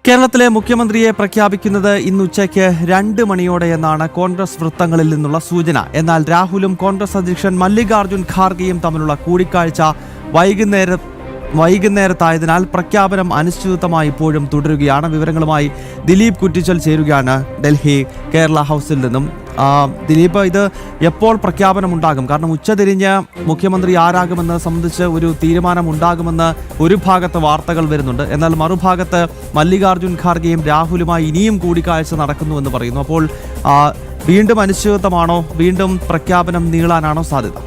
കേരളത്തിലെ മുഖ്യമന്ത്രിയെ പ്രഖ്യാപിക്കുന്നത് ഇന്ന് ഉച്ചയ്ക്ക് 2 മണിയോടെയെന്നാണ് കോൺഗ്രസ് വൃത്തങ്ങളിൽ നിന്നുള്ള സൂചന. എന്നാൽ രാഹുലും കോൺഗ്രസ് അധ്യക്ഷൻ മല്ലികാർജുൻ ഖാർഗെയും തമ്മിലുള്ള കൂടിക്കാഴ്ച വൈകുന്നേരത്തായതിനാൽ പ്രഖ്യാപനം അനിശ്ചിതത്വമായി ഇപ്പോഴും തുടരുകയാണ്. വിവരങ്ങളുമായി ദിലീപ് കുറ്റിച്ചൽ ചേരുകയാണ് ഡൽഹി കേരള ഹൗസിൽ നിന്നും. ദിലീപ്, ഇത് എപ്പോൾ പ്രഖ്യാപനമുണ്ടാകും? കാരണം ഉച്ചതിരിഞ്ഞ് മുഖ്യമന്ത്രി ആരാകുമെന്ന് സംബന്ധിച്ച് ഒരു തീരുമാനമുണ്ടാകുമെന്ന് ഒരു ഭാഗത്ത് വാർത്തകൾ വരുന്നുണ്ട്. എന്നാൽ മറുഭാഗത്ത് മല്ലികാർജുൻ ഖാർഗെയും രാഹുലുമായി ഇനിയും കൂടിക്കാഴ്ച നടക്കുന്നുവെന്ന് പറയുന്നു. അപ്പോൾ വീണ്ടും അനിശ്ചിതത്വമാണോ? വീണ്ടും പ്രഖ്യാപനം നീളാനാണോ സാധ്യത?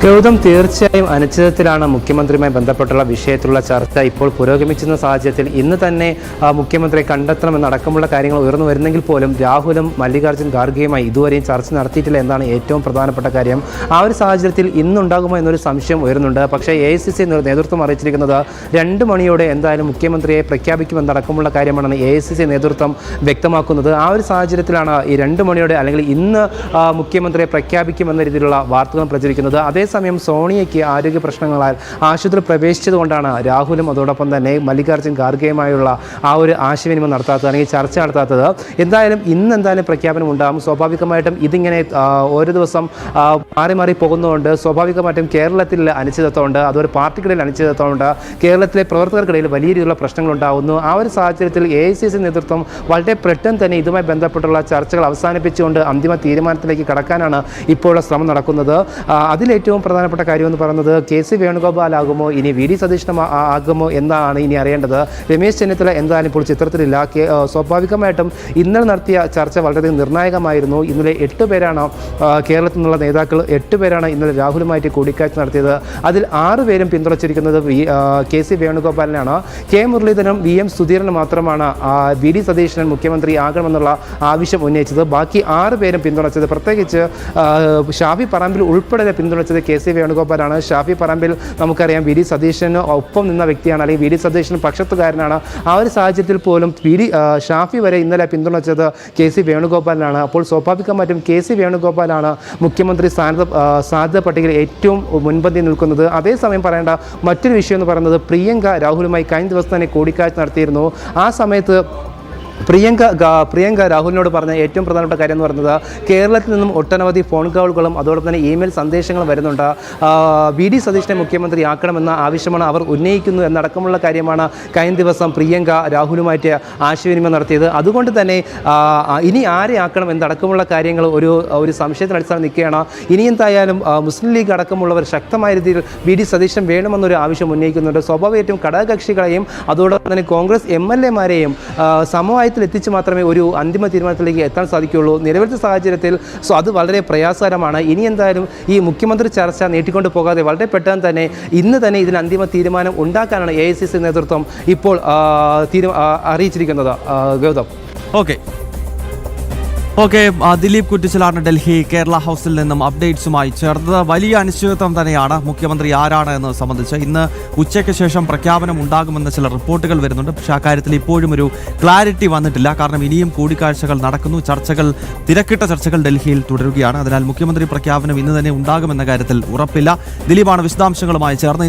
ഗൗതം, തീർച്ചയായും അനിശ്ചിതത്തിലാണ് മുഖ്യമന്ത്രിയുമായി ബന്ധപ്പെട്ടുള്ള വിഷയത്തിലുള്ള ചർച്ച ഇപ്പോൾ പുരോഗമിക്കുന്ന സാഹചര്യത്തിൽ ഇന്ന് തന്നെ മുഖ്യമന്ത്രിയെ കണ്ടെത്തണമെന്നടക്കമുള്ള കാര്യങ്ങൾ ഉയർന്നു വരുന്നെങ്കിൽ പോലും രാഹുലും മല്ലികാർജുൻ ഖാർഗെയുമായി ഇതുവരെയും ചർച്ച നടത്തിയിട്ടില്ല എന്നാണ് ഏറ്റവും പ്രധാനപ്പെട്ട കാര്യം. ആ ഒരു സാഹചര്യത്തിൽ ഇന്നുണ്ടാകുമോ എന്നൊരു സംശയം ഉയരുന്നുണ്ട്. പക്ഷേ AICC നേതൃത്വം അറിയിച്ചിരിക്കുന്നത് 2 മണിയോടെ എന്തായാലും മുഖ്യമന്ത്രിയെ പ്രഖ്യാപിക്കുമെന്നടക്കമുള്ള കാര്യമാണ് AICC നേതൃത്വം വ്യക്തമാക്കുന്നത്. ആ ഒരു സാഹചര്യത്തിലാണ് ഈ 2 മണിയോടെ അല്ലെങ്കിൽ ഇന്ന് മുഖ്യമന്ത്രിയെ പ്രഖ്യാപിക്കുമെന്ന രീതിയിലുള്ള വാർത്തകൾ പ്രചരിക്കുന്നത്. അതേസമയം സോണിയയ്ക്ക് ആരോഗ്യ പ്രശ്നങ്ങളാൽ ആശുപത്രി പ്രവേശിച്ചതുകൊണ്ടാണ് രാഹുലും അതോടൊപ്പം തന്നെ മല്ലികാർജുൻ ഖാർഗെയുമായുള്ള ആ ഒരു ആശയവിനിമയം നടത്താത്തത് അല്ലെങ്കിൽ ചർച്ച നടത്താത്തത്. എന്തായാലും എന്തായാലും പ്രഖ്യാപനം ഉണ്ടാകും. സ്വാഭാവികമായിട്ടും ഇതിങ്ങനെ ഓരോ ദിവസം മാറി മാറി പോകുന്നതുകൊണ്ട് സ്വാഭാവികമായിട്ടും കേരളത്തിൽ അനിശ്ചിതത്വമുണ്ട്, അതൊരു പാർട്ടിക്കിടയിൽ അനിശ്ചിതത്വമുണ്ട്, കേരളത്തിലെ പ്രവർത്തകർക്കിടയിൽ വലിയ രീതിയിലുള്ള പ്രശ്നങ്ങളുണ്ടാകുന്നു. ആ ഒരു സാഹചര്യത്തിൽ AICC നേതൃത്വം വളരെ പെട്ടെന്ന് തന്നെ ഇതുമായി ബന്ധപ്പെട്ടുള്ള ചർച്ചകൾ അവസാനിപ്പിച്ചുകൊണ്ട് അന്തിമ തീരുമാനത്തിലേക്ക് കടക്കാനാണ് ഇപ്പോഴുള്ള ശ്രമം നടക്കുന്നത്. അതിലേറ്റവും പ്രധാനപ്പെട്ട കാര്യമെന്ന് പറയുന്നത് KC വേണുഗോപാൽ ആകുമോ, ഇനി VD സതീശൻ ആകുമോ എന്നാണ് ഇനി അറിയേണ്ടത്. രമേശ് ചെന്നിത്തല എന്തായാലും ഇപ്പോൾ ചിത്രത്തിലില്ല. സ്വാഭാവികമായിട്ടും ഇന്നലെ നടത്തിയ ചർച്ച വളരെയധികം നിർണായകമായിരുന്നു. ഇന്നലെ 8 പേരാണ് കേരളത്തിൽ നിന്നുള്ള നേതാക്കൾ 8 പേരാണ് ഇന്നലെ രാഹുലുമായിട്ട് കൂടിക്കാഴ്ച നടത്തിയത്. അതിൽ 6 പേരും പിന്തുണച്ചിരിക്കുന്നത് KC വേണുഗോപാലിനാണ്. K മുരളീധരനും VM സുധീരനും മാത്രമാണ് VD സതീശൻ മുഖ്യമന്ത്രി ആകണമെന്നുള്ള ആവശ്യം ഉന്നയിച്ചത്. ബാക്കി 6 പേരും പിന്തുണച്ചത്, പ്രത്യേകിച്ച് ഷാഫി പറമ്പിൽ ഉൾപ്പെടെ പിന്തുണച്ചത് KC വേണുഗോപാലാണ്. ഷാഫി പറമ്പിൽ നമുക്കറിയാം VD സതീശന് ഒപ്പം നിന്ന വ്യക്തിയാണ്, അല്ലെങ്കിൽ VD സതീശൻ പക്ഷത്തുകാരനാണ്. ആ ഒരു സാഹചര്യത്തിൽ പോലും ഷാഫി വരെ ഇന്നലെ പിന്തുണച്ചത് KC വേണുഗോപാലിനാണ്. അപ്പോൾ സ്വാഭാവികമായിട്ടും KC വേണുഗോപാലാണ് മുഖ്യമന്ത്രി സാധ്യത പട്ടികയിൽ ഏറ്റവും മുൻപന്തി നിൽക്കുന്നത്. അതേസമയം പറയേണ്ട മറ്റൊരു വിഷയം എന്ന് പറയുന്നത് പ്രിയങ്ക രാഹുലുമായി കഴിഞ്ഞ ദിവസം തന്നെ കൂടിക്കാഴ്ച നടത്തിയിരുന്നു. ആ സമയത്ത് പ്രിയങ്ക രാഹുലിനോട് പറഞ്ഞ ഏറ്റവും പ്രധാനപ്പെട്ട കാര്യം എന്ന് പറയുന്നത് കേരളത്തിൽ നിന്നും ഒട്ടനവധി ഫോൺ കോളുകളും അതോടൊപ്പം തന്നെ ഇമെയിൽ സന്ദേശങ്ങളും വരുന്നുണ്ട്. VD സതീശനെ മുഖ്യമന്ത്രി ആക്കണമെന്ന ആവശ്യമാണ് അവർ ഉന്നയിക്കുന്നു എന്നടക്കമുള്ള കാര്യമാണ് കഴിഞ്ഞ ദിവസം പ്രിയങ്ക രാഹുലുമായിട്ട് ആശയവിനിമയം നടത്തിയത്. അതുകൊണ്ട് തന്നെ ഇനി ആരെ ആക്കണം എന്നടക്കമുള്ള കാര്യങ്ങൾ ഒരു സംശയത്തിന് അടിസ്ഥാനം നിൽക്കുകയാണ്. ഇനി എന്തായാലും മുസ്ലിം ലീഗ് അടക്കമുള്ളവർ ശക്തമായ രീതിയിൽ VD സതീശൻ വേണമെന്നൊരു ആവശ്യം ഉന്നയിക്കുന്നുണ്ട്. സ്വാഭാവികമായിട്ടും ഘടകകക്ഷികളെയും അതോടൊപ്പം തന്നെ കോൺഗ്രസ് MLA-മാരെയും സമവായത്തിൽ എത്തിച്ച് മാത്രമേ ഒരു അന്തിമ തീരുമാനത്തിലേക്ക് എത്താൻ സാധിക്കുകയുള്ളൂ. നിലവിലത്തെ സാഹചര്യത്തിൽ അത് വളരെ പ്രയാസകരമാണ്. ഇനി എന്തായാലും ഈ മുഖ്യമന്ത്രി ചർച്ച നീട്ടിക്കൊണ്ട് പോകാതെ വളരെ പെട്ടെന്ന് തന്നെ ഇന്ന് തന്നെ ഇതിന് അന്തിമ തീരുമാനം ഉണ്ടാക്കാനാണ് AICC നേതൃത്വം ഇപ്പോൾ അറിയിച്ചിരിക്കുന്നത്. ഗൗതം, ഓക്കെ. ദിലീപ് കുറ്റിച്ചലാണ് ഡൽഹി കേരള ഹൗസിൽ നിന്നും അപ്ഡേറ്റ്സുമായി ചേർന്നത്. വലിയ അനിശ്ചിതത്വം തന്നെയാണ് മുഖ്യമന്ത്രി ആരാണ് എന്നത് സംബന്ധിച്ച്. ഇന്ന് ഉച്ചയ്ക്ക് ശേഷം പ്രഖ്യാപനം ഉണ്ടാകുമെന്ന ചില റിപ്പോർട്ടുകൾ വരുന്നുണ്ട്. പക്ഷേ ആ കാര്യത്തിൽ ഇപ്പോഴും ഒരു ക്ലാരിറ്റി വന്നിട്ടില്ല. കാരണം ഇനിയും കൂടിക്കാഴ്ചകൾ നടക്കുന്നു, തിരക്കിട്ട ചർച്ചകൾ ഡൽഹിയിൽ തുടരുകയാണ്. അതിനാൽ മുഖ്യമന്ത്രി പ്രഖ്യാപനം ഇന്ന് തന്നെ ഉണ്ടാകുമെന്ന കാര്യത്തിൽ ഉറപ്പില്ല. ദിലീപാണ് വിശദാംശങ്ങളുമായി ചേർന്ന്.